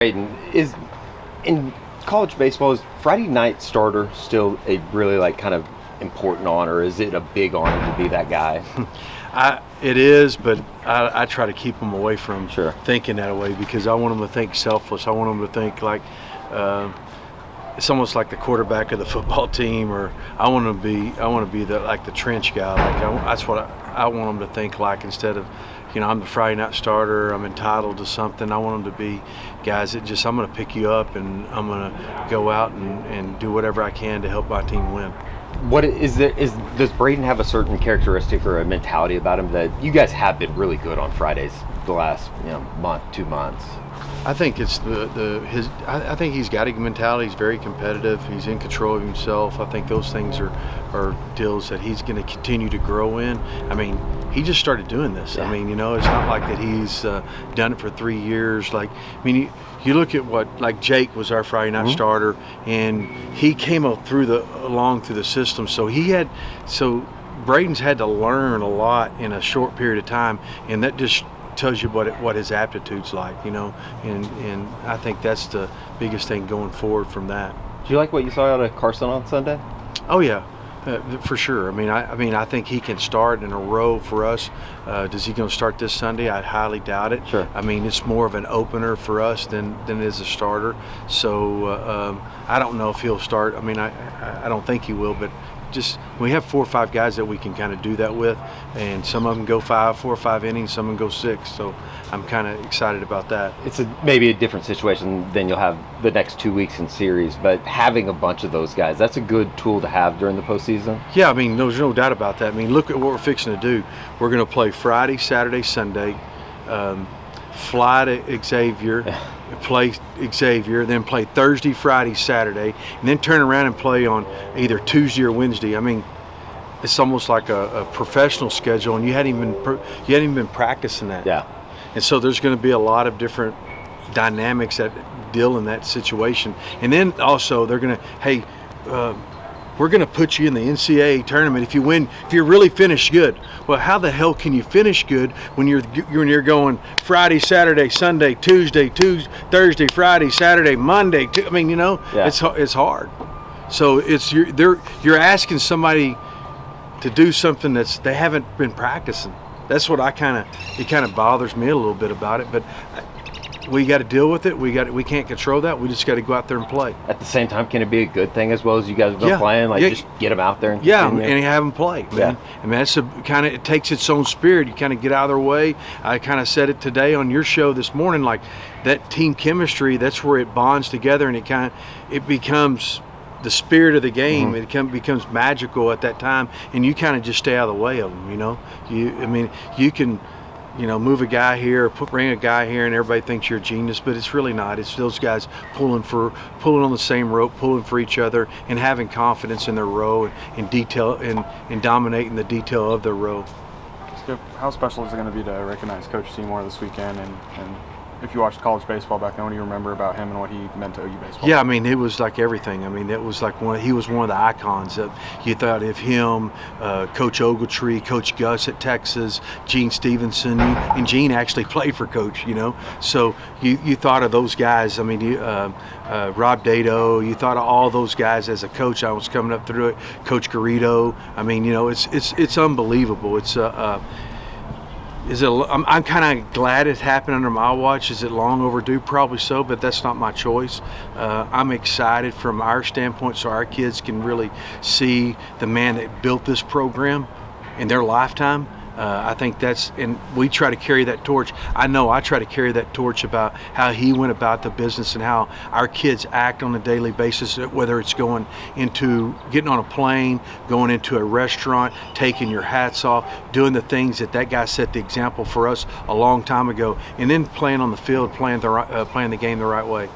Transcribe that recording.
Braden, is in college baseball, is Friday night starter still a really kind of important honor? Is it a big honor to be that guy? It is, but I try to keep them away from Sure. thinking that way, because I want them to think selfless. I want them to think like it's almost like the quarterback of the football team, or I want to be the trench guy. That's what I want them to think like, instead of, I'm the Friday night starter, I'm entitled to something. I want them to be guys that I'm going to pick you up and I'm going to go out and do whatever I can to help my team win. Does Braden have a certain characteristic or a mentality about him that you guys have been really good on Fridays the last month, 2 months? I think it's I think he's got a mentality. He's very competitive. He's in control of himself. I think those things are deals that he's going to continue to grow in. I mean, he just started doing this. Yeah. I mean, it's not like that he's done it for 3 years. You look at Jake was our Friday night starter, and he came up through the system. So Braden's had to learn a lot in a short period of time, and that just tells you what his aptitude's like, and I think that's the biggest thing going forward from that. Do you like what you saw out of Carson on Sunday? Oh yeah, for sure. I think he can start in a row for us. Is he going to start this Sunday? I highly doubt it. Sure. It's more of an opener for us than it is a starter. So I don't know if he'll start. I don't think he will, but we have 4 or 5 guys that we can kind of do that with, and some of them go 4 or 5 innings, some of them go 6. So I'm kind of excited about that. It's maybe a different situation than you'll have the next 2 weeks in series, but having a bunch of those guys, that's a good tool to have during the postseason. Yeah, there's no doubt about that. Look at what we're fixing to do. We're going to play Friday, Saturday, Sunday, fly to Xavier, play Xavier, then play Thursday, Friday, Saturday, and then turn around and play on either Tuesday or Wednesday. It's almost like a professional schedule, and you hadn't even been practicing that. Yeah. And so there's going to be a lot of different dynamics that deal in that situation. And then also they're going to, we're going to put you in the NCAA tournament if you really finish good. Well, how the hell can you finish good when you're going Friday, Saturday, Sunday, Tuesday, Thursday, Friday, Saturday, Monday? Yeah. It's hard. So you're asking somebody to do something they haven't been practicing. That's what it kind of bothers me a little bit about it, but we got to deal with it. We can't control that. We just got to go out there and play. At the same time, can it be a good thing as well as you guys have been playing? Just get them out there and continue? And have them play. Man. Yeah. That's it takes its own spirit. You kind of get out of their way. I kind of said it today on your show this morning, like that team chemistry. That's where it bonds together, and it becomes the spirit of the game. It becomes magical at that time, and you kind of just stay out of the way of them. You can. Move a guy here, bring a guy here, and everybody thinks you're a genius, but it's really not. It's those guys pulling on the same rope, pulling for each other, and having confidence in their row and detail and dominating the detail of their row. How special is it going to be to recognize Coach Seymour this weekend? And if you watched college baseball back then, what do you remember about him and what he meant to OU baseball? Yeah, it was like everything. It was like he was one of the icons that you thought of him, Coach Ogletree, Coach Gus at Texas, Gene Stevenson, and Gene actually played for Coach, So you thought of those guys. Rob Dado, you thought of all those guys as a coach. I was coming up through it, Coach Garrido. It's unbelievable. I'm kind of glad it happened under my watch. Is it long overdue? Probably so, but that's not my choice. I'm excited from our standpoint so our kids can really see the man that built this program in their lifetime. I think and we try to carry that torch. I know I try to carry that torch about how he went about the business and how our kids act on a daily basis, whether it's getting on a plane, going into a restaurant, taking your hats off, doing the things that guy set the example for us a long time ago, and then playing on the field, playing the game the right way.